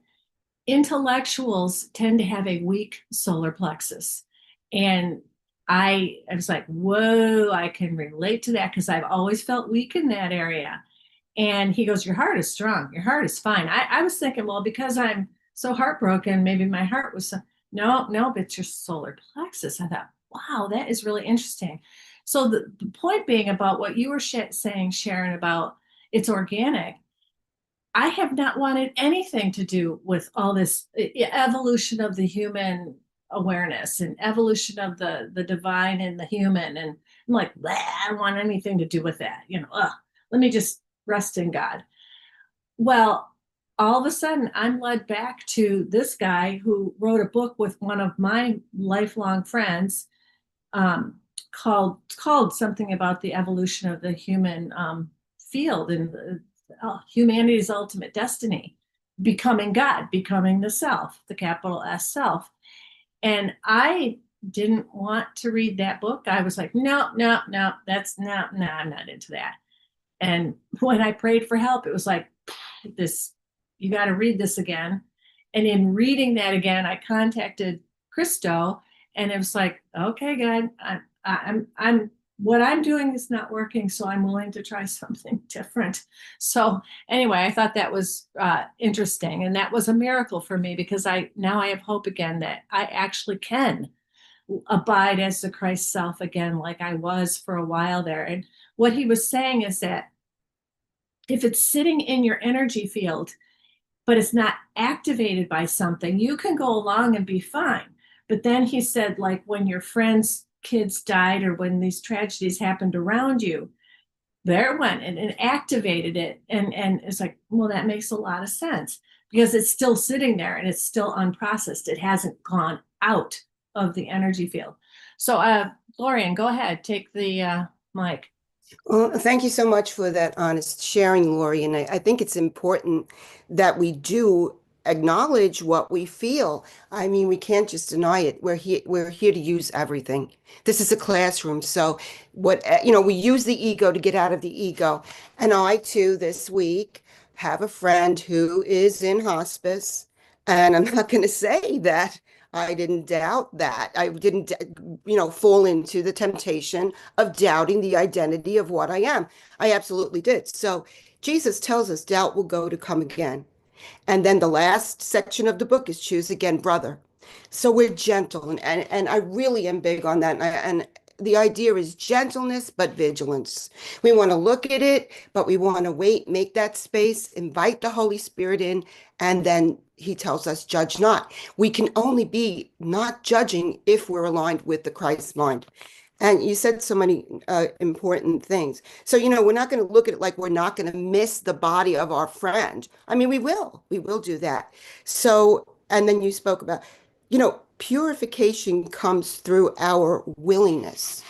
intellectuals tend to have a weak solar plexus. And I was like, whoa, I can relate to that because I've always felt weak in that area. And he goes, your heart is strong. Your heart is fine. I was thinking, well, because I'm so heartbroken, maybe my heart was no, but it's your solar plexus. I thought, wow, that is really interesting. So the point being about what you were saying, Sharon, about it's organic. I have not wanted anything to do with all this evolution of the human awareness and evolution of the divine and the human. And I'm like, I don't want anything to do with that. Let me just rest in God. Well, all of a sudden, I'm led back to this guy who wrote a book with one of my lifelong friends called something about the evolution of the human field and humanity's ultimate destiny, becoming God, becoming the self, the capital S self. And I didn't want to read that book. I was like, no, I'm not into that. And when I prayed for help, it was like, you got to read this again. And in reading that again, I contacted Christo, and it was like, okay, God, I'm what I'm doing is not working, so I'm willing to try something different. So anyway, I thought that was interesting, and that was a miracle for me because now I have hope again that I actually can abide as the Christ self again, like I was for a while there. And what he was saying is that if it's sitting in your energy field, but it's not activated by something, you can go along and be fine. But then he said, like when your friends' kids died or when these tragedies happened around you, there it went and activated it. And it's like, well, that makes a lot of sense because it's still sitting there and it's still unprocessed. It hasn't gone out of the energy field. So, Lorian, go ahead, take the mic. Well, thank you so much for that honest sharing, Lori. And I think it's important that we do acknowledge what we feel. I mean, we can't just deny it. We're here to use everything. This is a classroom. So we use the ego to get out of the ego. And I too, this week, have a friend who is in hospice. And I'm not going to say that I didn't doubt that. I didn't, fall into the temptation of doubting the identity of what I am. I absolutely did. So Jesus tells us doubt will go to come again. And then the last section of the book is choose again, brother. So we're gentle. And I really am big on that. And the idea is gentleness, but vigilance. We want to look at it, but we want to wait, make that space, invite the Holy Spirit in, and then he tells us, judge not. We can only be not judging if we're aligned with the Christ mind. And you said so many important things. So, we're not going to look at it like we're not going to miss the body of our friend. I mean, we will do that. So, and then you spoke about, purification comes through our willingness.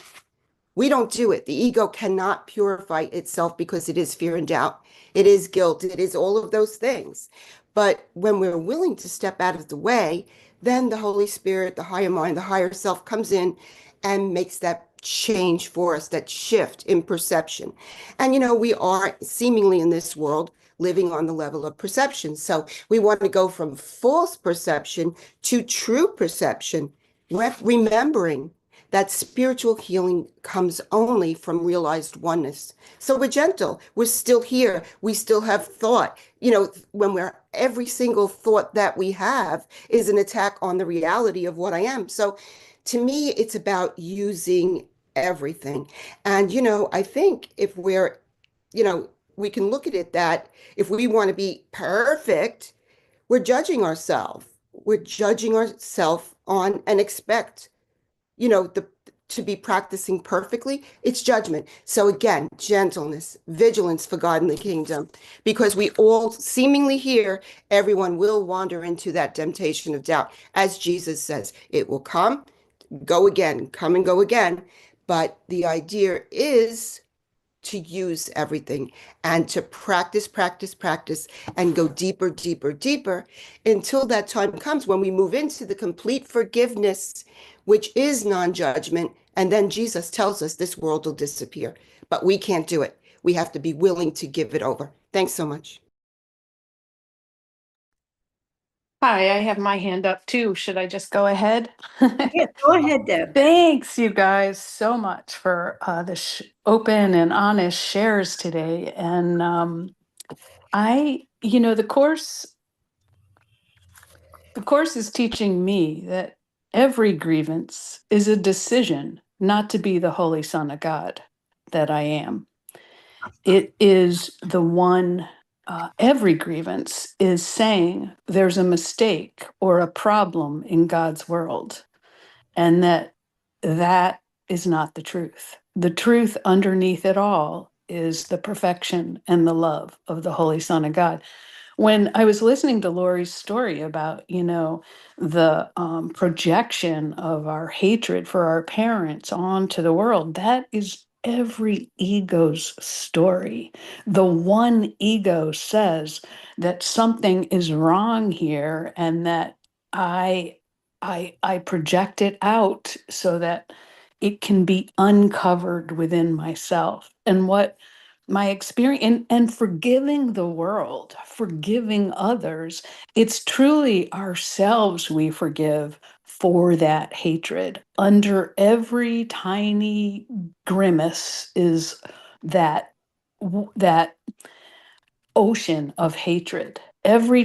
We don't do it. The ego cannot purify itself because it is fear and doubt. It is guilt. It is all of those things. But when we're willing to step out of the way, then the Holy Spirit, the higher mind, the higher self comes in and makes that change for us, that shift in perception. And, we are seemingly in this world living on the level of perception. So we want to go from false perception to true perception, remembering that spiritual healing comes only from realized oneness. So we're gentle. We're still here. We still have thought. When every single thought that we have is an attack on the reality of what I am. So to me, it's about using everything. And, I think if we're, we can look at it that if we want to be perfect, we're judging ourselves. We're judging ourselves on and expect, to be practicing perfectly. It's judgment. So again, gentleness, vigilance for God in the kingdom, because we all seemingly here, everyone will wander into that temptation of doubt. As Jesus says, it will come, go again, come and go again. But the idea is to use everything and to practice, practice, practice, and go deeper, deeper, deeper until that time comes when we move into the complete forgiveness, which is non-judgment. And then Jesus tells us this world will disappear, but we can't do it. We have to be willing to give it over. Thanks so much. Hi, I have my hand up too. Should I just go ahead? Yeah, go ahead, Deb. Thanks, you guys, so much for the open and honest shares today. And the course is teaching me that every grievance is a decision not to be the Holy Son of God that I am. It is the one, every grievance is saying there's a mistake or a problem in God's world, and that is not the truth. The truth underneath it all is the perfection and the love of the Holy Son of God. When I was listening to Lori's story about, the projection of our hatred for our parents onto the world, that is every ego's story. The one ego says that something is wrong here and that I project it out so that it can be uncovered within myself. And what my experience and forgiving the world, forgiving others, it's truly ourselves we forgive for that hatred. Under every tiny grimace is that that ocean of hatred. Every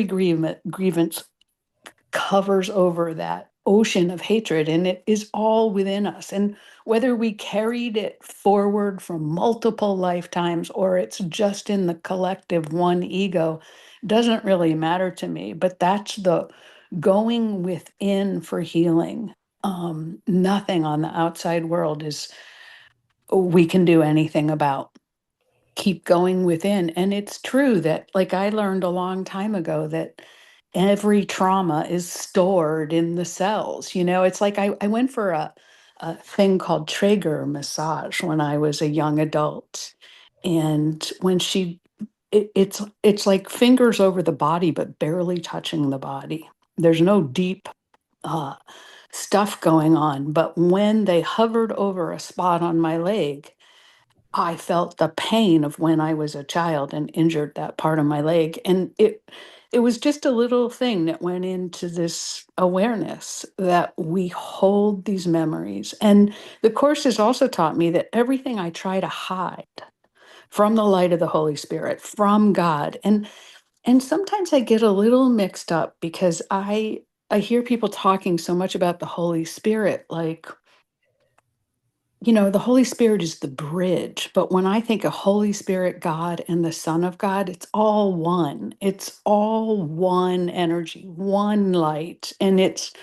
grievance covers over that ocean of hatred, and it is all within us. And whether we carried it forward from multiple lifetimes or it's just in the collective one ego doesn't really matter to me. But that's the going within for healing. Nothing on the outside world is we can do anything about. Keep going within. And it's true that, like I learned a long time ago, that every trauma is stored in the cells. It's like I went for a thing called Traeger massage when I was a young adult. And when it's like fingers over the body, but barely touching the body. There's no deep uh, stuff going on. But when they hovered over a spot on my leg, I felt the pain of when I was a child and injured that part of my leg. And it was just a little thing that went into this awareness that we hold these memories. And the course has also taught me that everything I try to hide from the light of the Holy Spirit, from God. And sometimes I get a little mixed up because I hear people talking so much about the Holy Spirit, like, the Holy Spirit is the bridge, but when I think of Holy Spirit, God, and the Son of God, it's all one. It's all one energy, one light, and it's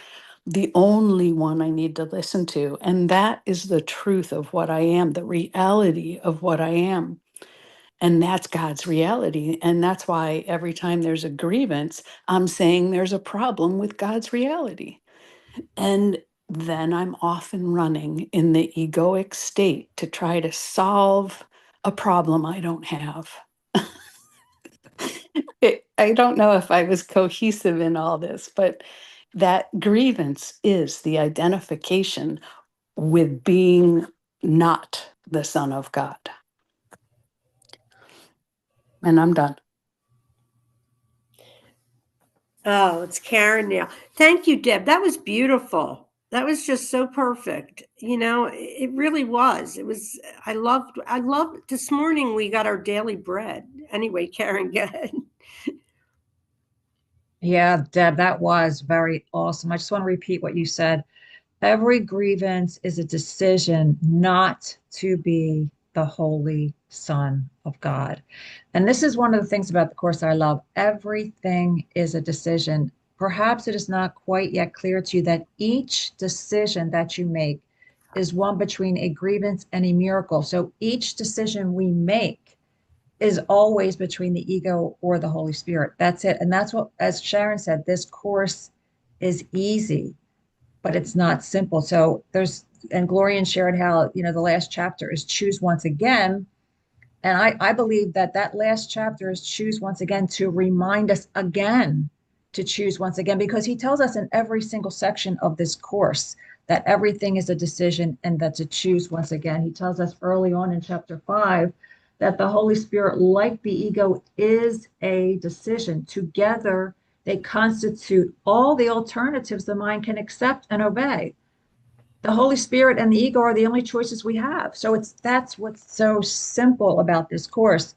the only one I need to listen to. And that is the truth of what I am, the reality of what I am. And that's God's reality. And that's why every time there's a grievance, I'm saying there's a problem with God's reality. And then I'm often running in the egoic state to try to solve a problem I don't have. I don't know if I was cohesive in all this, but that grievance is the identification with being not the Son of God. And I'm done. Oh, it's Karen now. Thank you, Deb. That was beautiful. That was just so perfect. It really was. I loved this morning we got our daily bread. Anyway, Karen, go ahead. Yeah, Deb, that was very awesome. I just want to repeat what you said. Every grievance is a decision not to be the Holy Son of God. And this is one of the things about the Course I love. Everything is a decision. Perhaps it is not quite yet clear to you that each decision that you make is one between a grievance and a miracle. So each decision we make is always between the ego or the Holy Spirit. That's it. And that's what, as Sharon said, this course is easy. but it's not simple. So and Gloria shared how, the last chapter is choose once again. And I believe that last chapter is choose once again to remind us again to choose once again, because he tells us in every single section of this course that everything is a decision and that to choose once again. He tells us early on in chapter 5 that the Holy Spirit, like the ego, is a decision. Together, they constitute all the alternatives the mind can accept and obey. The Holy Spirit and the ego are the only choices we have. So that's what's so simple about this course.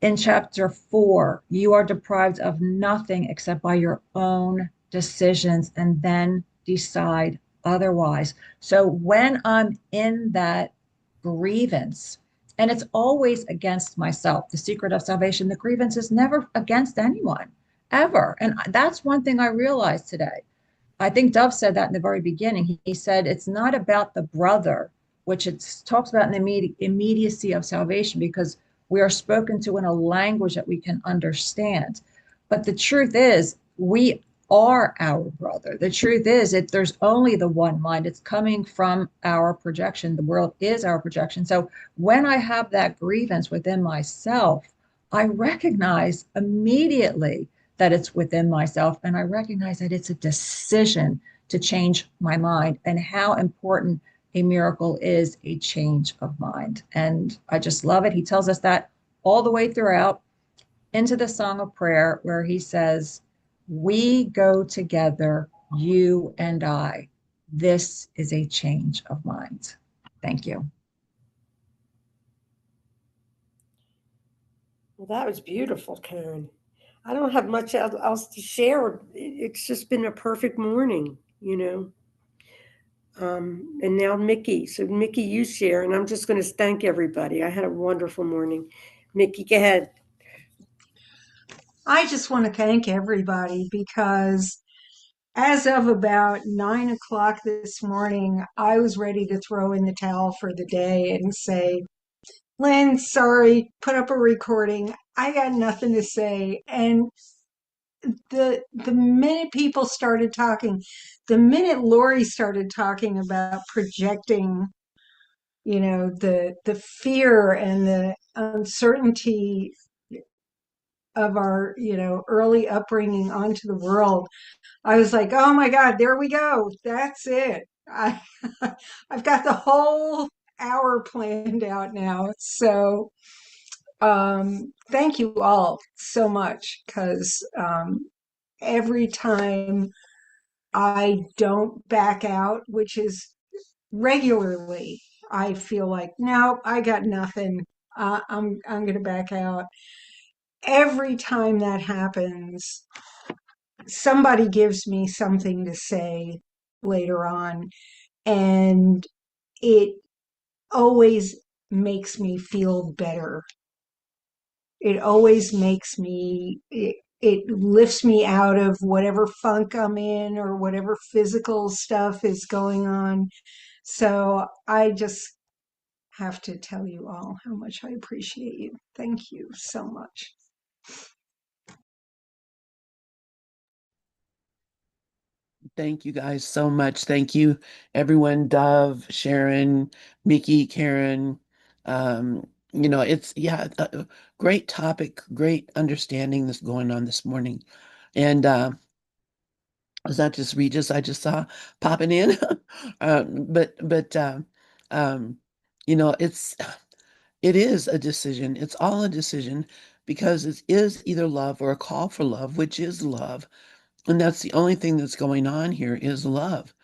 In chapter 4, you are deprived of nothing except by your own decisions, and then decide otherwise. So when I'm in that grievance, and it's always against myself, the secret of salvation, the grievance is never against anyone, ever. And that's one thing I realized today. I think Dove said that in the very beginning. He said it's not about the brother, which it talks about in the immediacy of salvation, because we are spoken to in a language that we can understand. But the truth is, we are our brother. The truth is that there's only the one mind. It's coming from our projection. The world is our projection. So when I have that grievance within myself, I recognize immediately that it's within myself. And I recognize that it's a decision to change my mind, and how important a miracle is a change of mind. And I just love it. He tells us that all the way throughout into the Song of Prayer, where he says, we go together, you and I. This is a change of mind. Thank you. Well, that was beautiful, Karen. I don't have much else to share. It's just been a perfect morning, And now Mickey. So Mickey, you share, and I'm just going to thank everybody. I had a wonderful morning. Mickey, go ahead. I just want to thank everybody, because as of about 9 o'clock this morning, I was ready to throw in the towel for the day and say, Lynn, sorry, put up a recording. I got nothing to say. And the minute people started talking, the minute Lori started talking about projecting, the fear and the uncertainty of our, early upbringing onto the world, I was like, oh my God, there we go. That's it. I've got the whole hour planned out now. So thank you all so much, because every time I don't back out, which is regularly, I feel like, no, I got nothing. I'm going to back out. Every time that happens, somebody gives me something to say later on, and it always makes me feel better. It always makes me, it lifts me out of whatever funk I'm in or whatever physical stuff is going on. So I just have to tell you all how much I appreciate you. Thank you so much. Thank you guys so much. Thank you, everyone. Dove, Sharon, Mickey, Karen. It's a great topic, great understanding that's going on this morning. And it's not just Regis I just saw popping in. But it is a decision. It's all a decision, because it is either love or a call for love, which is love. And that's the only thing that's going on here is love.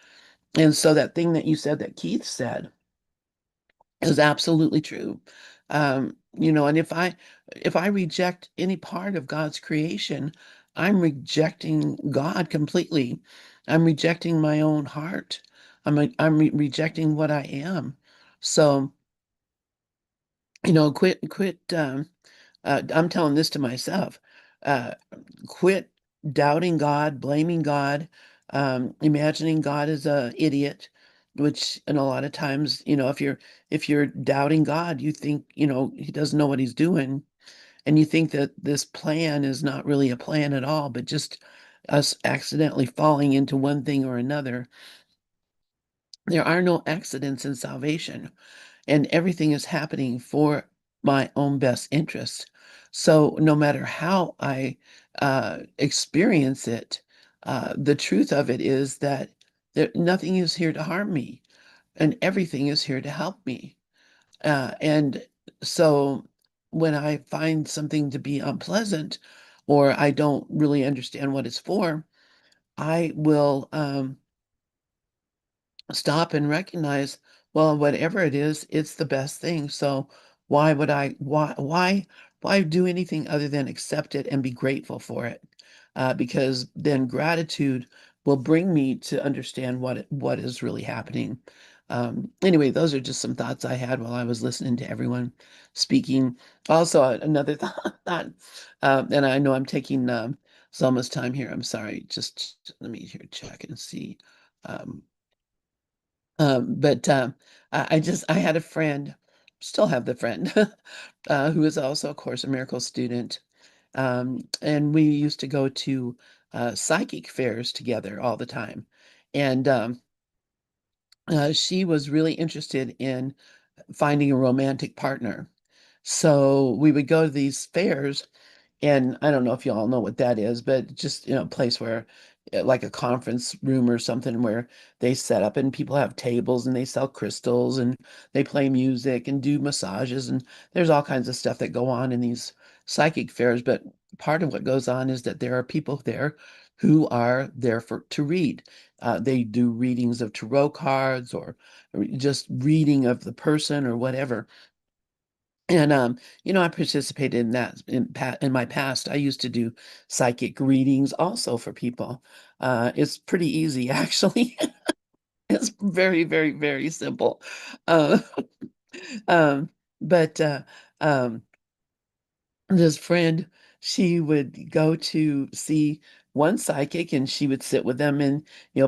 And so that thing that you said, that Keith said, is absolutely true. And if I reject any part of God's creation, I'm rejecting God completely. I'm rejecting my own heart. I'm rejecting what I am. So, quit. I'm telling this to myself. Uh, Quit doubting God, blaming God, imagining God is a idiot, which, and a lot of times, if you're doubting God, you think, he doesn't know what he's doing. And you think that this plan is not really a plan at all, but just us accidentally falling into one thing or another. There are no accidents in salvation, and everything is happening for my own best interest. So no matter how I experience it, the truth of it is that nothing is here to harm me, and everything is here to help me. And so when I find something to be unpleasant, or I don't really understand what it's for, I will stop and recognize, well, whatever it is, it's the best thing. So why do anything other than accept it and be grateful for it? Because then gratitude will bring me to understand what is really happening. Anyway, those are just some thoughts I had while I was listening to everyone speaking. Also, another thought, and I know I'm taking Selma's time here. I'm sorry. Just let me here check and see. Um, but I had a friend, still have the friend, who is also a Course in Miracles student. And we used to go to psychic fairs together all the time. And she was really interested in finding a romantic partner. So we would go to these fairs, and I don't know if you all know what that is, but just, a place where, like a conference room or something where they set up and people have tables and they sell crystals and they play music and do massages, and there's all kinds of stuff that go on in these psychic fairs. But part of what goes on is that there are people there who are there to read. They do readings of tarot cards, or just reading of the person or whatever. And I participated in that in my past. I used to do psychic readings also for people. It's pretty easy, actually. It's very, very, very simple. Uh, but this friend, she would go to see one psychic, and she would sit with them and,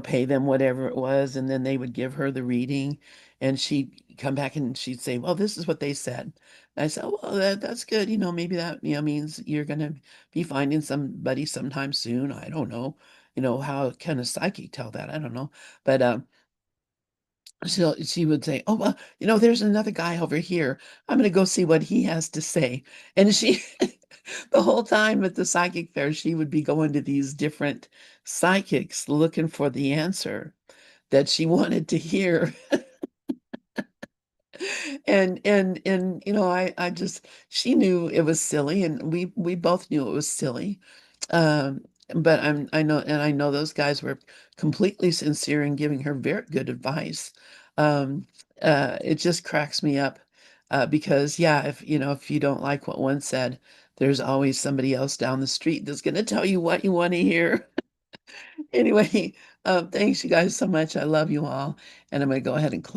pay them whatever it was, and then they would give her the reading, and she'd come back and she'd say, well, this is what they said. And I said, oh, well, that's good. Maybe that, means you're going to be finding somebody sometime soon. I don't know. How can a psychic tell that? I don't know. But she would say, oh, well, there's another guy over here. I'm going to go see what he has to say. And she, the whole time at the psychic fair, she would be going to these different psychics looking for the answer that she wanted to hear. And I just, she knew it was silly, and we both knew it was silly. Um, but I know those guys were completely sincere in giving her very good advice. Um, it just cracks me up, because yeah, if you don't like what one said, there's always somebody else down the street that's going to tell you what you want to hear. Anyway, thanks you guys so much. I love you all, and I'm going to go ahead and close.